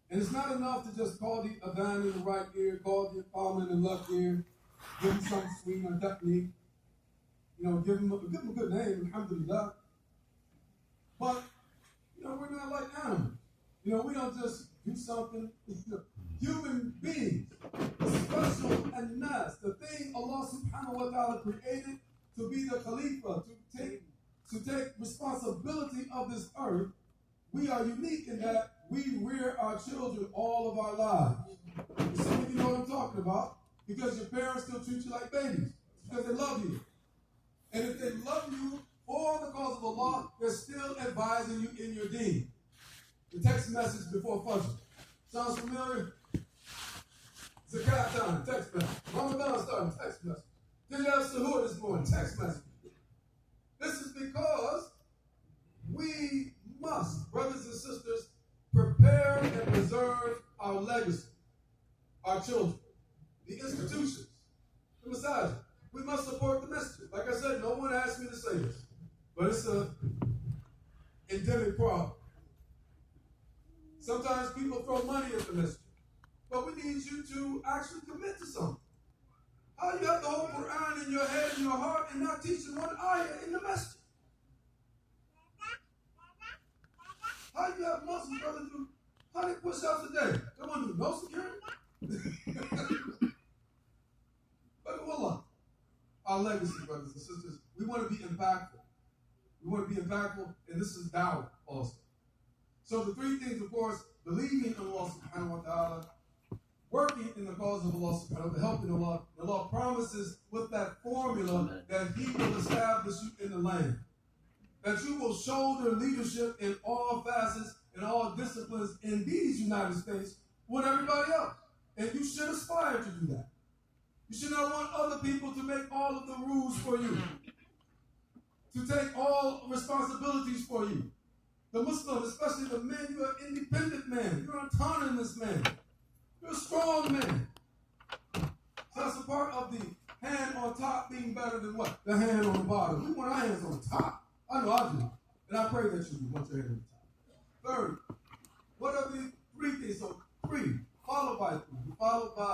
And it's not enough to just call the adhan in the right ear, call the iqamah in the left ear, give him some sweet and technique, give him a good name, alhamdulillah. But, we're not like animals. We don't just do something. Human beings, special and nice, the thing Allah subhanahu wa ta'ala created to be the Khalifa, to take responsibility of this earth. We are unique in that we rear our children all of our lives. Some of you know what I'm talking about, because your parents still treat you like babies, because they love you. And if they love you for the cause of Allah, they're still advising you in your deen. The text message before Fajr. Sounds familiar? Zakat time, text message. Ramadan starting, text message. Did you have suhoor this morning? Text message. This is because we must, brothers and sisters, prepare and preserve our legacy, our children, the institutions, the masajid. We must support the masjid. Like I said, no one asked me to say this, but it's an endemic problem. Sometimes people throw money at the masjid, but we need you to actually commit to something. How you have the whole Quran in your head and your heart and not teaching one ayah in the masjid? How you have Muslim brothers do 100 push-ups a day? Come on, do no security? But wallah, our legacy, brothers and sisters, we want to be impactful. We want to be impactful, and this is dawah also. So the three things, of course, believing in Allah subhanahu wa ta'ala, working in the cause of Allah subhanahu wa ta'ala, helping Allah. Allah promises with that formula that He will establish you in the land. That you will shoulder leadership in all facets and all disciplines in these United States with everybody else. And you should aspire to do that. You should not want other people to make all of the rules for you, to take all responsibilities for you. The Muslim, especially the men, you're an independent man. You're an autonomous man. You're a strong man. So that's a part of the hand on top being better than what? The hand on the bottom. We want our hands on the top. I know I do. And I pray that you do want your hand on the top. Third, what are the three things? So three, followed by,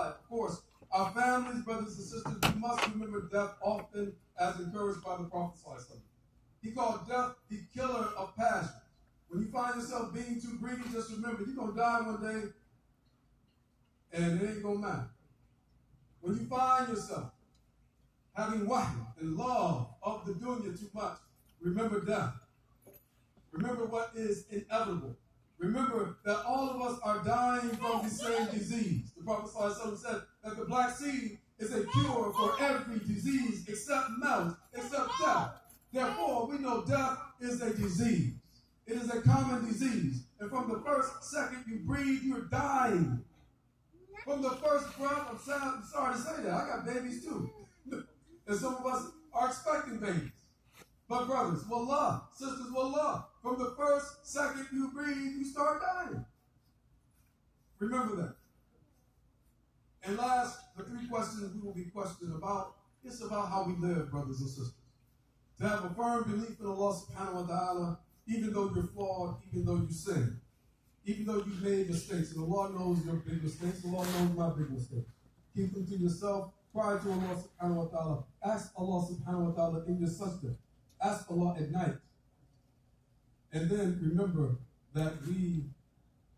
of course, our families, brothers and sisters. We must remember death often as encouraged by the Prophet ﷺ. He called death the killer of passion. When you find yourself being too greedy, just remember you're going to die one day and it ain't going to matter. When you find yourself having wahy and love of the dunya too much, remember death. Remember what is inevitable. Remember that all of us are dying from the same disease. The Prophet ﷺ said that the black seed is a cure for every disease except malice, except death. Therefore, we know death is a disease. It is a common disease. And from the first second you breathe, you're dying. From the first breath, I'm sorry to say that, I got babies too. And some of us are expecting babies. But brothers, wallah, sisters, wallah, from the first second you breathe, you start dying. Remember that. And last, the three questions we will be questioned about, it's about how we live, brothers and sisters. To have a firm belief in Allah subhanahu wa ta'ala, even though you're flawed, even though you sin, even though you've made mistakes, and Allah knows your big mistakes, Allah knows my big mistakes. Keep them to yourself, cry to Allah subhanahu wa ta'ala, ask Allah subhanahu wa ta'ala in your sajda, ask Allah at night. And then remember that we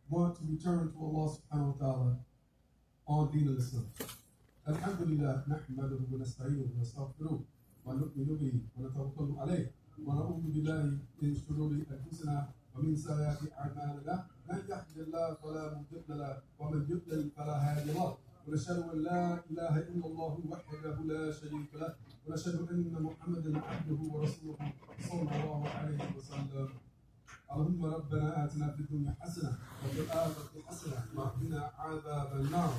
want to return to Allah subhanahu wa ta'ala on Deen al-Islam. Alhamdulillah, nahmaduhu wa nasta'inuhu wa nastaghfiruh wa nu'minu bihi wa natawakkalu alayh wa na'udhu billahi min shururi anfusina wa min sayyiati a'malina man yahdihillahu fala mudilla lahu wa man yudlil fala hadiya lahu. ونشهد أن لا إله إلا الله وحده لا شريك له ونشهد أن محمدا عبده ورسوله صلى الله عليه وسلم. اللهم ربنا آتنا في الدنيا حسنة وفي الآخرة حسنة وقنا عذاب النار.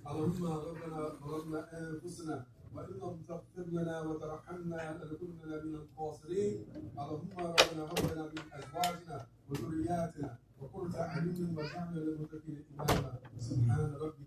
اللهم ربنا ظلمنا أنفسنا وإن لم تغفر لنا وترحمنا لنكونن من الخاسرين. اللهم ربنا هب لنا من أزواجنا وذرياتنا وقرة أعين واجعلنا للمتقين إماما. سبحان ربك